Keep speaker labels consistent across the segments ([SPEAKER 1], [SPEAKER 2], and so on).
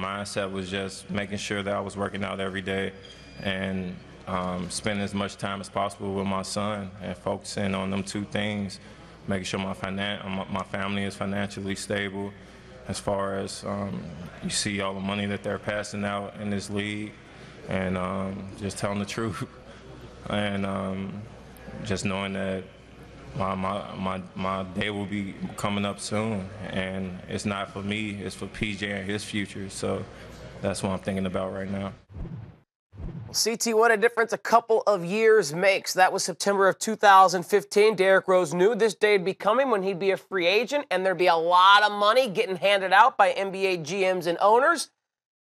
[SPEAKER 1] mindset was just making sure that I was working out every day and spending as much time as possible with my son and focusing on them two things, making sure my family is financially stable. As far as you see all the money that they're passing out in this league, and just telling the truth, and just knowing that my day will be coming up soon, and it's not for me, it's for PJ and his future. So that's what I'm thinking about right now.
[SPEAKER 2] CT, what a difference a couple of years makes. That was September of 2015. Derrick Rose knew this day would be coming when he'd be a free agent and there'd be a lot of money getting handed out by NBA GMs and owners.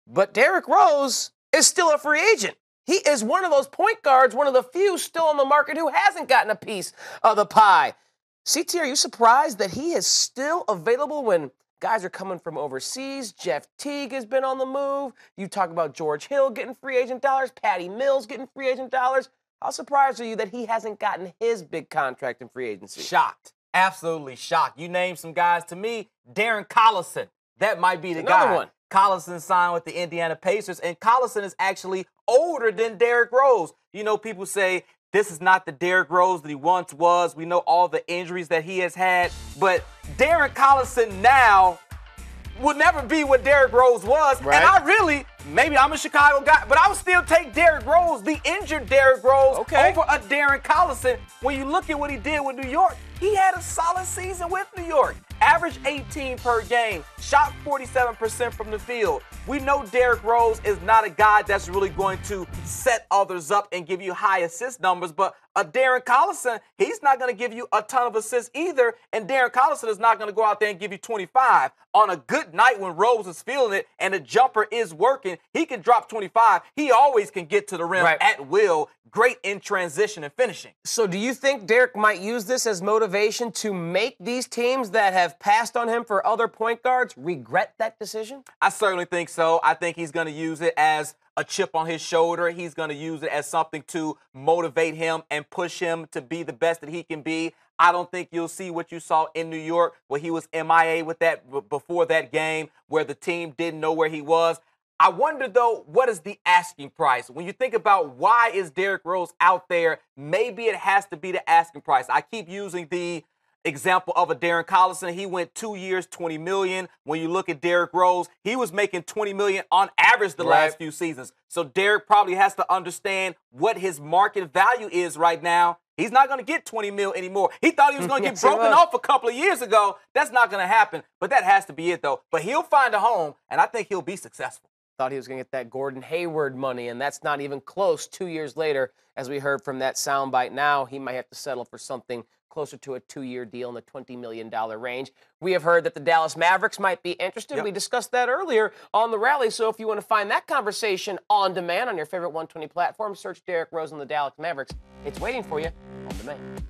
[SPEAKER 2] But Derrick Rose is still a free agent. He is one of those point guards, one of the few still on the market who hasn't gotten a piece of the pie. CT, are you surprised that he is still available when guys are coming from overseas? Jeff Teague has been on the move. You talk about George Hill getting free agent dollars, Patty Mills getting free agent dollars. How surprised are you that he hasn't gotten his big contract in free agency?
[SPEAKER 3] Shocked. Absolutely shocked. You named some guys to me. Darren Collison. That might be the
[SPEAKER 2] Another
[SPEAKER 3] guy.
[SPEAKER 2] one.
[SPEAKER 3] Collison signed with the Indiana Pacers, and Collison is actually older than Derrick Rose. You know, people say this is not the Derrick Rose that he once was. We know all the injuries that he has had, but Darren Collison now will never be what Derrick Rose was.
[SPEAKER 2] Right.
[SPEAKER 3] And I really, maybe I'm a Chicago guy, but I would still take Derrick Rose, the injured Derrick Rose, over a Darren Collison. When you look at what he did with New York, he had a solid season with New York. Averaged 18 per game, shot 47% from the field. We know Derrick Rose is not a guy that's really going to set others up and give you high assist numbers, but a Darren Collison, he's not going to give you a ton of assists either, and Darren Collison is not going to go out there and give you 25. On a good night when Rose is feeling it and the jumper is working, he can drop 25. He always can get to the rim at will. Great in transition and finishing.
[SPEAKER 2] So do you think Derrick might use this as motivation to make these teams that have passed on him for other point guards regret that decision?
[SPEAKER 3] I certainly think so. I think he's going to use it as a chip on his shoulder. He's going to use it as something to motivate him and push him to be the best that he can be. I don't think you'll see what you saw in New York where he was MIA with that before that game, where the team didn't know where he was. I wonder, though, what is the asking price? When you think about why is Derrick Rose out there, maybe it has to be the asking price. I keep using the example of a Darren Collison. He went 2 years, $20 million. When you look at Derrick Rose, he was making $20 million on average the last few seasons. So Derrick probably has to understand what his market value is right now. He's not going to get $20 million anymore. He thought he was going to get broken off a couple of years ago. That's not going to happen. But that has to be it, though. But he'll find a home, and I think he'll be successful.
[SPEAKER 2] Thought he was going to get that Gordon Hayward money, and that's not even close 2 years later, as we heard from that soundbite. Now he might have to settle for something closer to a 2-year deal in the $20 million range. We have heard that the Dallas Mavericks might be interested. We discussed that earlier on the rally, so if you want to find that conversation on demand on your favorite 120 platform, search Derrick Rose and the Dallas Mavericks. It's waiting for you on demand.